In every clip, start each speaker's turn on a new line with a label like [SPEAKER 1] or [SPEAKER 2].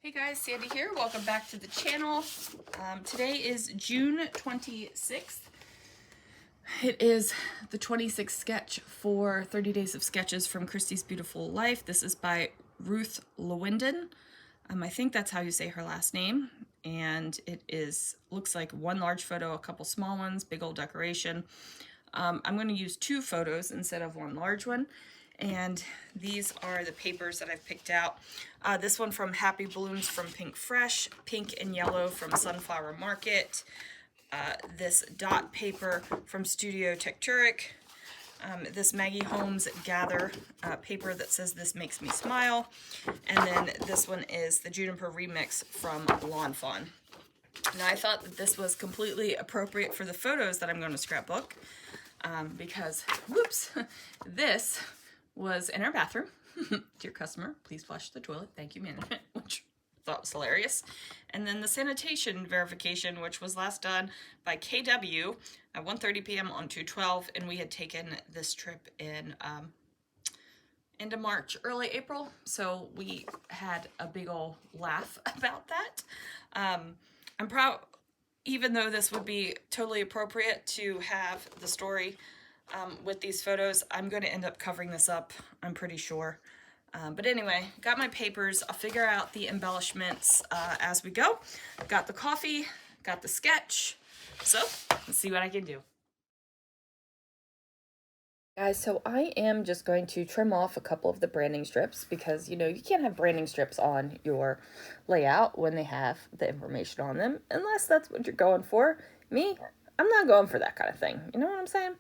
[SPEAKER 1] Hey guys, Sandy here. Welcome back to the channel. Today is June 26th. It is the 26th sketch for 30 Days of Sketches from Christie's Beautiful Life. This is by Ruth Lewandin. I think that's how you say her last name. And it looks like one large photo, a couple small ones, big old decoration. I'm going to use two photos instead of one large one. And these are the papers that I've picked out. This one from Happy Balloons from Pink Fresh, pink and yellow from Sunflower Market, this dot paper from Studio Tecturic, this Maggie Holmes Gather paper that says "This Makes Me Smile," and then this one is the Juniper Remix from Lawn Fawn. Now I thought that this was completely appropriate for the photos that I'm going to scrapbook because, whoops, this was in our bathroom. Dear customer, please flush the toilet. Thank you, management, which I thought was hilarious. And then the sanitation verification, which was last done by KW at 1:30 p.m. on 2/12, and we had taken this trip in end of March, early April, so we had a big old laugh about that. I'm proud, even though this would be totally appropriate to have the story with these photos, I'm going to end up covering this up, I'm pretty sure. But anyway, got my papers. I'll figure out the embellishments as we go. Got the coffee, got the sketch. So let's see what I can do. Guys, so I am just going to trim off a couple of the branding strips because, you can't have branding strips on your layout when they have the information on them, unless that's what you're going for. Me, I'm not going for that kind of thing. You know what I'm saying?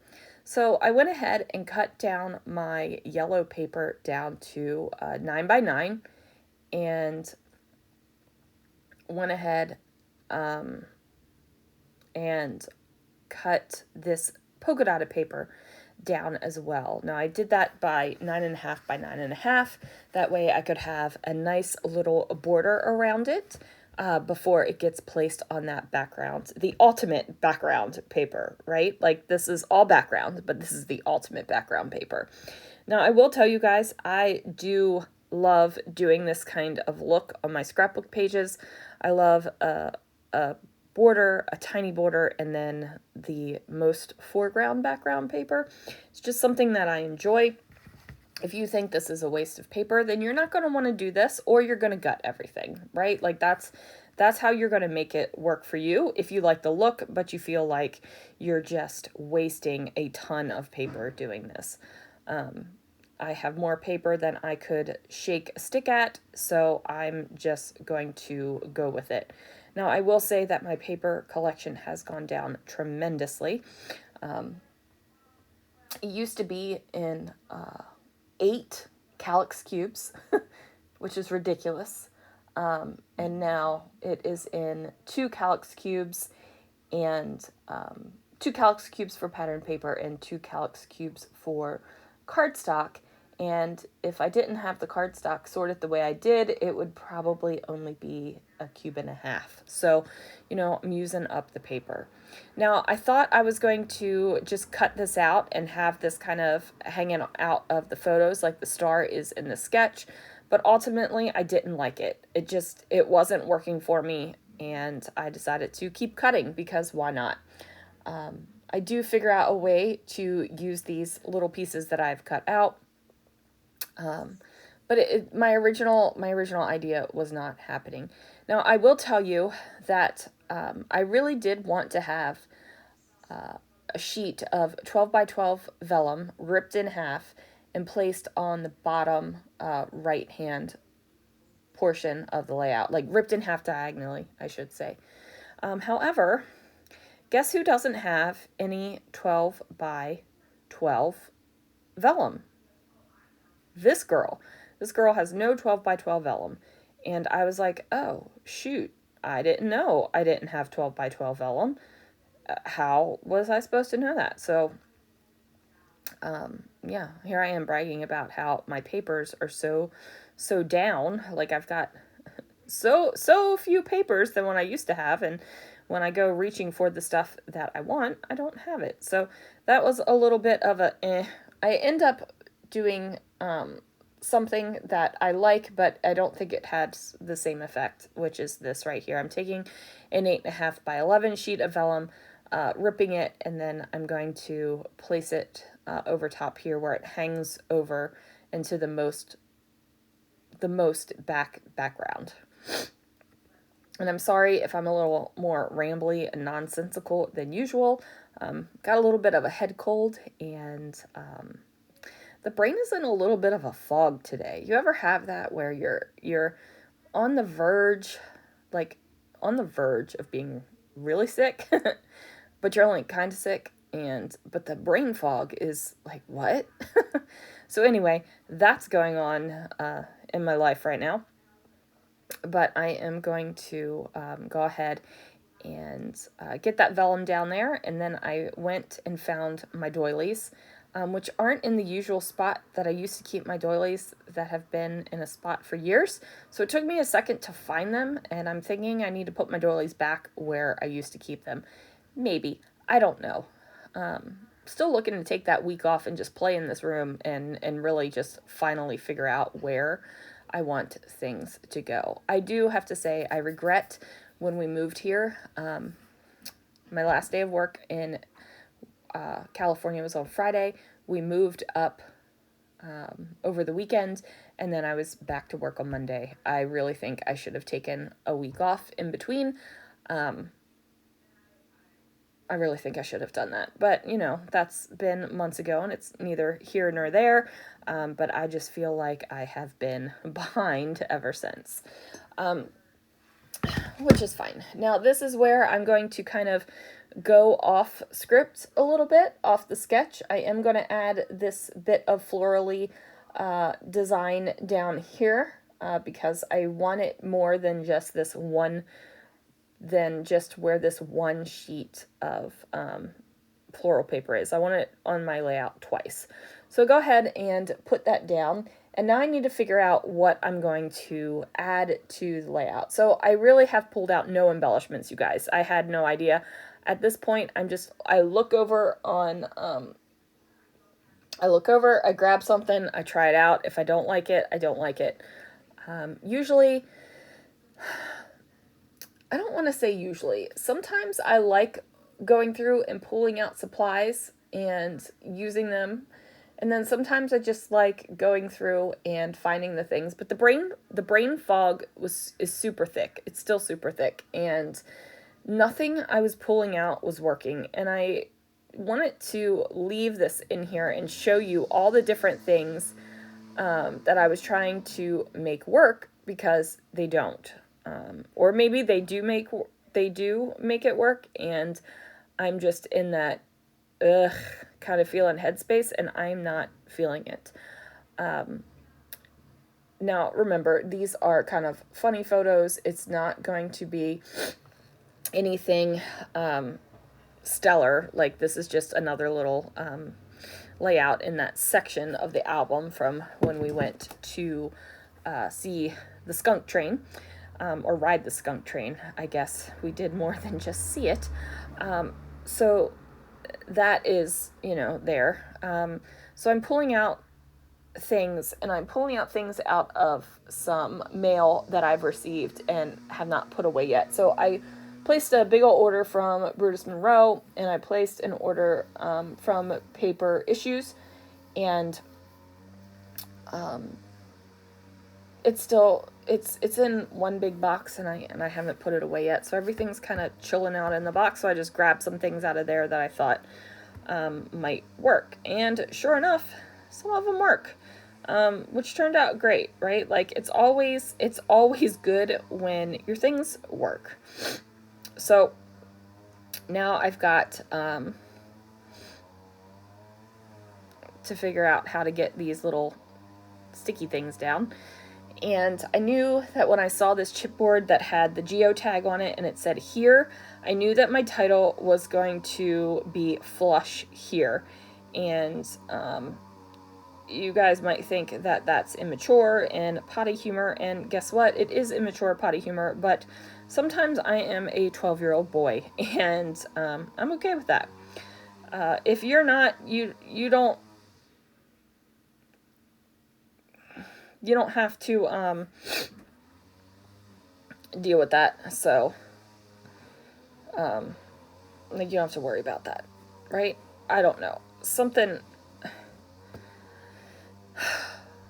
[SPEAKER 1] So I went ahead and cut down my yellow paper down to 9 by 9 and went ahead and cut this polka dotted paper down as well. Now I did that by 9.5 by 9.5. That way I could have a nice little border around it before it gets placed on that background, the ultimate background paper, right? Like this is all background, but this is the ultimate background paper. Now I will tell you guys, I do love doing this kind of look on my scrapbook pages. I love a border, a tiny border, and then the most foreground background paper. It's just something that I enjoy. If you think this is a waste of paper, then you're not going to want to do this, or you're going to gut everything, right? Like that's how you're going to make it work for you if you like the look, but you feel like you're just wasting a ton of paper doing this. I have more paper than I could shake a stick at, so I'm just going to go with it. Now, I will say that my paper collection has gone down tremendously. It used to be in 8 calyx cubes, which is ridiculous. And now it is in 2 calyx cubes and 2 calyx cubes for pattern paper and 2 calyx cubes for cardstock. And if I didn't have the cardstock sorted the way I did, it would probably only be a cube and a half. So, I'm using up the paper. Now, I thought I was going to just cut this out and have this kind of hanging out of the photos like the star is in the sketch. But ultimately, I didn't like it. It wasn't working for me. And I decided to keep cutting because why not? I do figure out a way to use these little pieces that I've cut out. But my original idea was not happening. Now, I will tell you that I really did want to have a sheet of 12 by 12 vellum ripped in half and placed on the bottom right hand portion of the layout, like ripped in half diagonally, I should say. However, guess who doesn't have any 12 by 12 vellum? This girl has no 12 by 12 vellum. And I was like, oh, shoot, I didn't know I didn't have 12 by 12 vellum. How was I supposed to know that? So, yeah, here I am bragging about how my papers are so down. Like I've got so few papers than what I used to have. And when I go reaching for the stuff that I want, I don't have it. So that was a little bit of a I end up doing something that I like, but I don't think it had the same effect, which is this right here. I'm taking an 8.5 by 11 sheet of vellum, ripping it, and then I'm going to place it over top here where it hangs over into the most background. And I'm sorry if I'm a little more rambly and nonsensical than usual. Got a little bit of a head cold, and the brain is in a little bit of a fog today. You ever have that where you're on the verge, like on the verge of being really sick, but you're only kind of sick, but the brain fog is like, what? So anyway, that's going on in my life right now. But I am going to go ahead and get that vellum down there, and then I went and found my doilies, which aren't in the usual spot that I used to keep my doilies, that have been in a spot for years. So it took me a second to find them, and I'm thinking I need to put my doilies back where I used to keep them. Maybe. I don't know. Still looking to take that week off and just play in this room and really just finally figure out where I want things to go. I do have to say I regret when we moved here. My last day of work in California was on Friday. We moved up over the weekend, and then I was back to work on Monday. I really think I should have taken a week off in between. I really think I should have done that. But, you know, that's been months ago, and it's neither here nor there. But I just feel like I have been behind ever since, which is fine. Now, this is where I'm going to kind of go off script a little bit, off the sketch. I am going to add this bit of florally design down here because I want it more than just this one, than just where this one sheet of floral paper is. I want it on my layout twice. So go ahead and put that down. And now I need to figure out what I'm going to add to the layout. So I really have pulled out no embellishments, you guys. I had no idea. At this point, I look over, I grab something, I try it out. If I don't like it, I don't like it. Usually, I don't want to say usually. Sometimes I like going through and pulling out supplies and using them. And then sometimes I just like going through and finding the things. But the brain fog is super thick. It's still super thick. And nothing I was pulling out was working. And I wanted to leave this in here and show you all the different things that I was trying to make work, because they don't. Or maybe they do make it work, and I'm just in that kind of feeling headspace, and I'm not feeling it. Now remember, these are kind of funny photos. It's not going to be anything stellar. Like, this is just another little layout in that section of the album from when we went to see the skunk train. Or ride the skunk train. I guess we did more than just see it. So that is, you know, there. So I'm pulling out things, and I'm pulling out things out of some mail that I've received and have not put away yet. So I placed a big old order from Brutus Monroe, and I placed an order from Paper Issues, and it's in one big box, and I haven't put it away yet. So everything's kind of chilling out in the box. So I just grabbed some things out of there that I thought might work. And sure enough, some of them work, which turned out great, right? Like, it's always good when your things work. So now I've got to figure out how to get these little sticky things down. And I knew that when I saw this chipboard that had the geotag on it and it said here, I knew that my title was going to be flush here. And you guys might think that that's immature and potty humor, and guess what? It is immature potty humor, but sometimes I am a 12-year-old boy, and I'm okay with that. If you're not, you don't... you don't have to deal with that. So, like, you don't have to worry about that, right? I don't know. Something...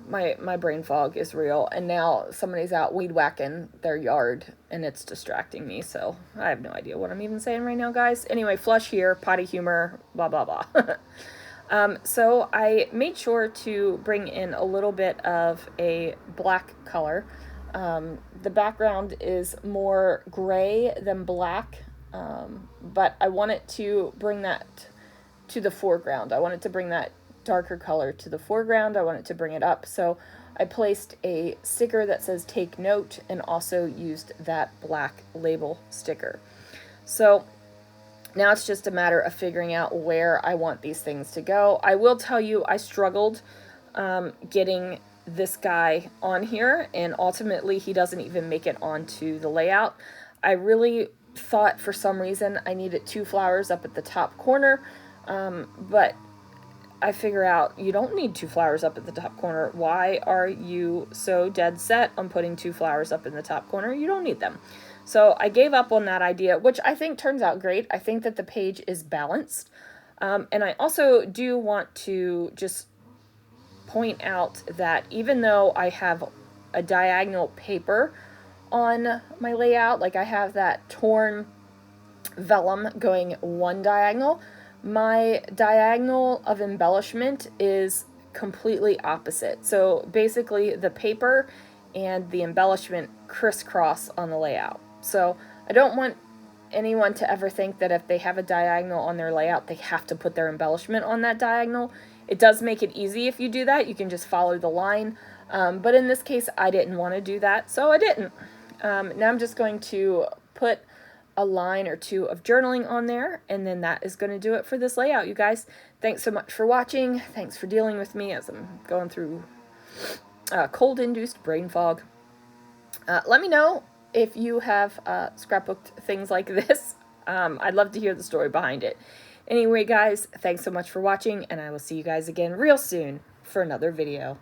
[SPEAKER 1] My brain fog is real, and now somebody's out weed whacking their yard, and it's distracting me, so I have no idea what I'm even saying right now, guys. Anyway, flush here, potty humor, blah, blah, blah. So I made sure to bring in a little bit of a black color. The background is more gray than black, but I wanted to bring that to the foreground. I wanted to bring that darker color to the foreground. I wanted to bring it up, so I placed a sticker that says take note and also used that black label sticker. So now it's just a matter of figuring out where I want these things to go. I will tell you, I struggled getting this guy on here, and ultimately he doesn't even make it onto the layout. I really thought for some reason I needed 2 flowers up at the top corner, but I figure out you don't need 2 flowers up at the top corner. Why are you so dead set on putting 2 flowers up in the top corner? You don't need them. So I gave up on that idea, which I think turns out great. I think that the page is balanced. And I also do want to just point out that even though I have a diagonal paper on my layout, like I have that torn vellum going one diagonal, my diagonal of embellishment is completely opposite. So basically the paper and the embellishment crisscross on the layout. So I don't want anyone to ever think that if they have a diagonal on their layout, they have to put their embellishment on that diagonal. It does make it easy if you do that. You can just follow the line. But in this case, I didn't want to do that, so I didn't. Now I'm just going to put a line or 2 of journaling on there, and then that is going to do it for this layout, you guys. Thanks so much for watching. Thanks for dealing with me as I'm going through cold-induced brain fog. Let me know if you have scrapbooked things like this. I'd love to hear the story behind it. Anyway, guys, thanks so much for watching, and I will see you guys again real soon for another video.